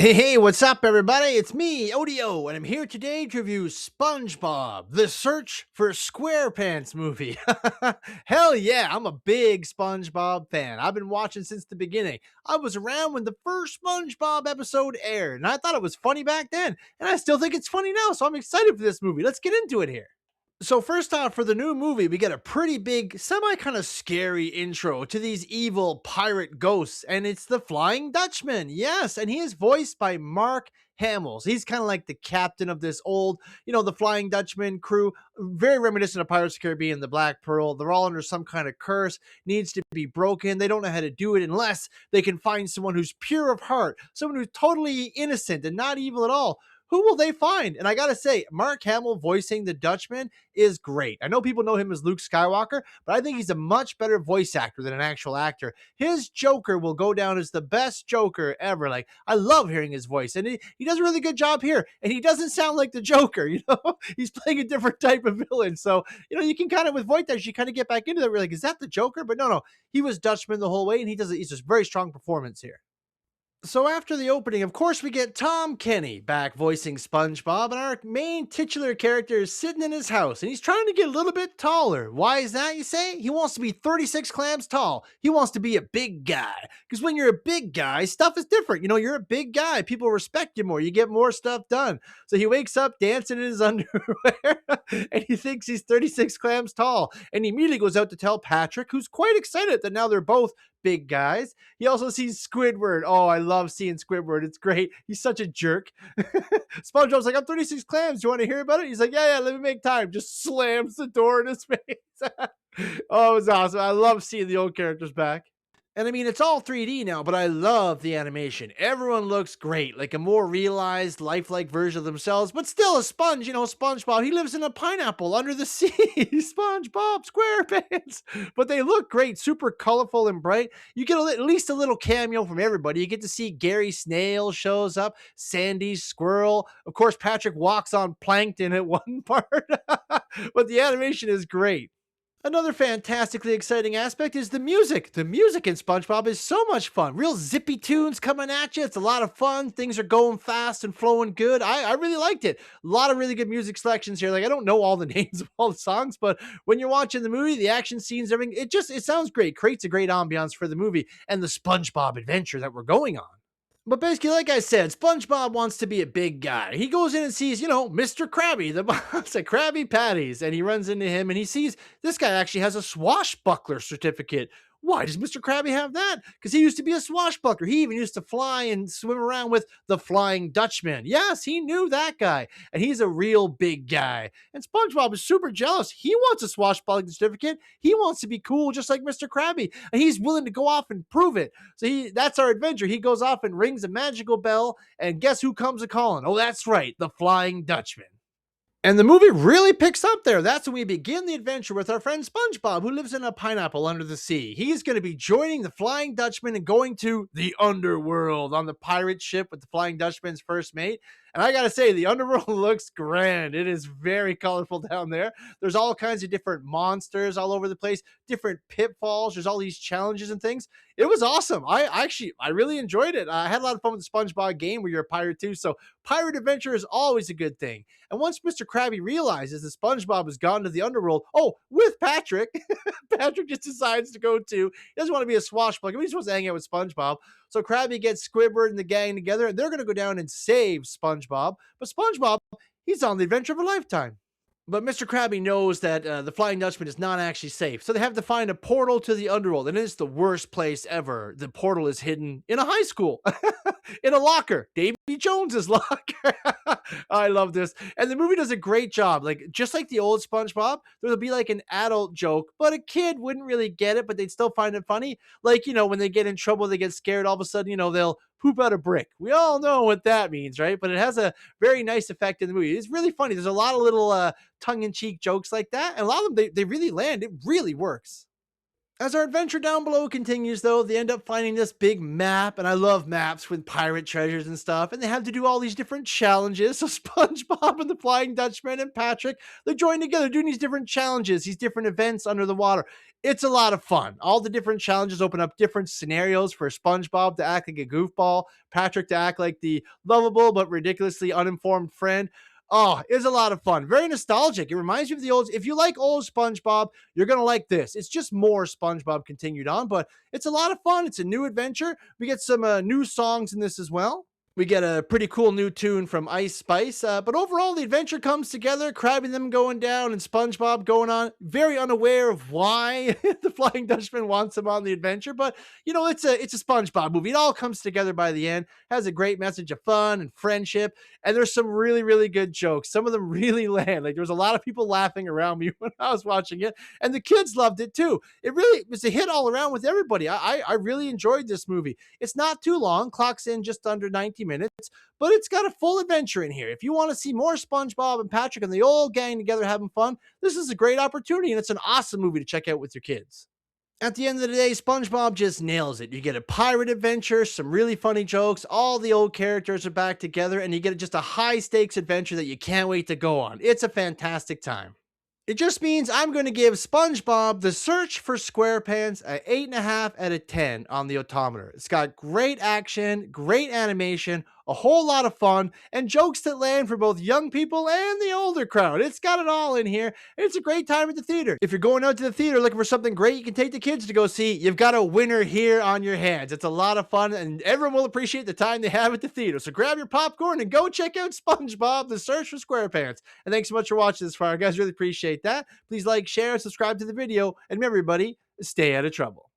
Hey, what's up, everybody? It's me, Odio, and I'm here today to review SpongeBob, The Search for Squarepants movie. Hell yeah, I'm a big SpongeBob fan. I've been watching since the beginning. I was around when the first SpongeBob episode aired, and I thought it was funny back then, and I still think it's funny now, so I'm excited for this movie. Let's get into it here. So first off, for the new movie, we get a pretty big, semi kind of scary intro to these evil pirate ghosts, and it's the Flying Dutchman. Yes, and he is voiced by Mark Hamill. He's kind of like the captain of this old, the Flying Dutchman crew, very reminiscent of Pirates of the Caribbean, the Black Pearl. They're all under some kind of curse, needs to be broken. They don't know how to do it unless they can find someone who's pure of heart, someone who's totally innocent and not evil at all. Who will they find? And I gotta say, Mark Hamill voicing the Dutchman is great. I know people know him as Luke Skywalker, but I think he's a much better voice actor than an actual actor. His Joker will go down as the best Joker ever. Like, I love hearing his voice, and he does a really good job here. And he doesn't sound like the Joker, He's playing a different type of villain. So, you can kind of, with voice actors, you kind of get back into that. We're like, is that the Joker? But no, he was Dutchman the whole way, and he's a very strong performance here. So after the opening, of course, we get Tom Kenny back voicing SpongeBob, and our main titular character is sitting in his house, and he's trying to get a little bit taller. Why is that, you say? He wants to be 36 clams tall. He wants to be a big guy. Because when you're a big guy, stuff is different. You're a big guy. People respect you more. You get more stuff done. So he wakes up dancing in his underwear, and he thinks he's 36 clams tall. And he immediately goes out to tell Patrick, who's quite excited that now they're both big guys. He also sees Squidward. Oh, I love seeing Squidward. It's great. He's such a jerk. SpongeBob's like, I'm 36 clams. Do you want to hear about it? He's like, yeah, let me make time. Just slams the door in his face. Oh, it was awesome. I love seeing the old characters back. And I mean, it's all 3D now, but I love the animation. Everyone looks great, like a more realized, lifelike version of themselves, but still a sponge, SpongeBob. He lives in a pineapple under the sea. SpongeBob SquarePants. But they look great, super colorful and bright. You get at least a little cameo from everybody. You get to see Gary Snail shows up, Sandy Squirrel. Of course, Patrick walks on plankton at one part. But the animation is great. Another fantastically exciting aspect is the music. The music in SpongeBob is so much fun. Real zippy tunes coming at you. It's a lot of fun. Things are going fast and flowing good. I really liked it. A lot of really good music selections here. Like, I don't know all the names of all the songs, but when you're watching the movie, the action scenes, everything, it sounds great. Creates a great ambiance for the movie and the SpongeBob adventure that we're going on. But basically, like I said, SpongeBob wants to be a big guy. He goes in and sees, Mr. Krabby, the boss at Krabby Patties, and he runs into him and he sees this guy actually has a swashbuckler certificate. Why does Mr. Krabby have that? Because he used to be a swashbuckler. He even used to fly and swim around with the Flying Dutchman. Yes, he knew that guy. And he's a real big guy. And SpongeBob is super jealous. He wants a swashbuckling certificate. He wants to be cool just like Mr. Krabby. And he's willing to go off and prove it. So that's our adventure. He goes off and rings a magical bell. And guess who comes a calling? Oh, that's right. The Flying Dutchman. And the movie really picks up there. That's when we begin the adventure with our friend SpongeBob, who lives in a pineapple under the sea. He's going to be joining the Flying Dutchman and going to the underworld on the pirate ship with the Flying Dutchman's first mate. And I got to say, the underworld looks grand. It is very colorful down there. There's all kinds of different monsters all over the place, different pitfalls. There's all these challenges and things. It was awesome. I really enjoyed it. I had a lot of fun with the SpongeBob game where you're a pirate too. So pirate adventure is always a good thing. And once Mr. Krabby realizes that SpongeBob has gone to the underworld, with Patrick, Patrick just decides to go too. He doesn't want to be a swashbuckler. He just wants to hang out with SpongeBob. So Krabby gets Squidward and the gang together, and they're going to go down and save SpongeBob. But SpongeBob, he's on the adventure of a lifetime. But Mr. Krabby knows that the Flying Dutchman is not actually safe. So they have to find a portal to the underworld. And it's the worst place ever. The portal is hidden in a high school, in a locker, Davy Jones's locker. I love this. And the movie does a great job. Like, just like the old SpongeBob, there'll be like an adult joke, but a kid wouldn't really get it, but they'd still find it funny. Like, when they get in trouble, they get scared, all of a sudden, they'll poop out a brick. We all know what that means, right? But it has a very nice effect in the movie. It's really funny. There's a lot of little tongue-in-cheek jokes like that, and a lot of them, they really land. It really works. As our adventure down below continues, though, they end up finding this big map, and I love maps with pirate treasures and stuff, and they have to do all these different challenges. So SpongeBob and the Flying Dutchman and Patrick, they join together doing these different challenges, these different events under the water. It's a lot of fun. All the different challenges open up different scenarios for SpongeBob to act like a goofball, Patrick to act like the lovable but ridiculously uninformed friend. Oh, it's a lot of fun. Very nostalgic. It reminds you of the old. If you like old SpongeBob, you're going to like this. It's just more SpongeBob continued on, but it's a lot of fun. It's a new adventure. We get some new songs in this as well. We get a pretty cool new tune from Ice Spice. But overall, the adventure comes together, Krabby and them going down and SpongeBob going on, very unaware of why the Flying Dutchman wants him on the adventure. But, you know, it's a SpongeBob movie. It all comes together by the end, has a great message of fun and friendship. And there's some really, really good jokes. Some of them really land. Like there was a lot of people laughing around me when I was watching it. And the kids loved it too. It really was a hit all around with everybody. I really enjoyed this movie. It's not too long, clocks in just under 90 minutes, but it's got a full adventure in here. If you want to see more SpongeBob and Patrick and the old gang together having fun, this is a great opportunity, and it's an awesome movie to check out with your kids. At the end of the day, SpongeBob just nails it. You get a pirate adventure, some really funny jokes, all the old characters are back together, and you get just a high stakes adventure that you can't wait to go on. It's a fantastic time. It just means I'm going to give SpongeBob The Search for Squarepants an 8.5 out of 10 on the odometer. It's got great action, great animation, a whole lot of fun, and jokes that land for both young people and the older crowd. It's got it all in here. It's a great time at the theater. If you're going out to the theater looking for something great you can take the kids to go see, you've got a winner here on your hands. It's a lot of fun, and everyone will appreciate the time they have at the theater. So grab your popcorn and go check out SpongeBob The Search for Squarepants. And thanks so much for watching this far, guys. Really appreciate that. Please like, share, and subscribe to the video. And remember, everybody, stay out of trouble.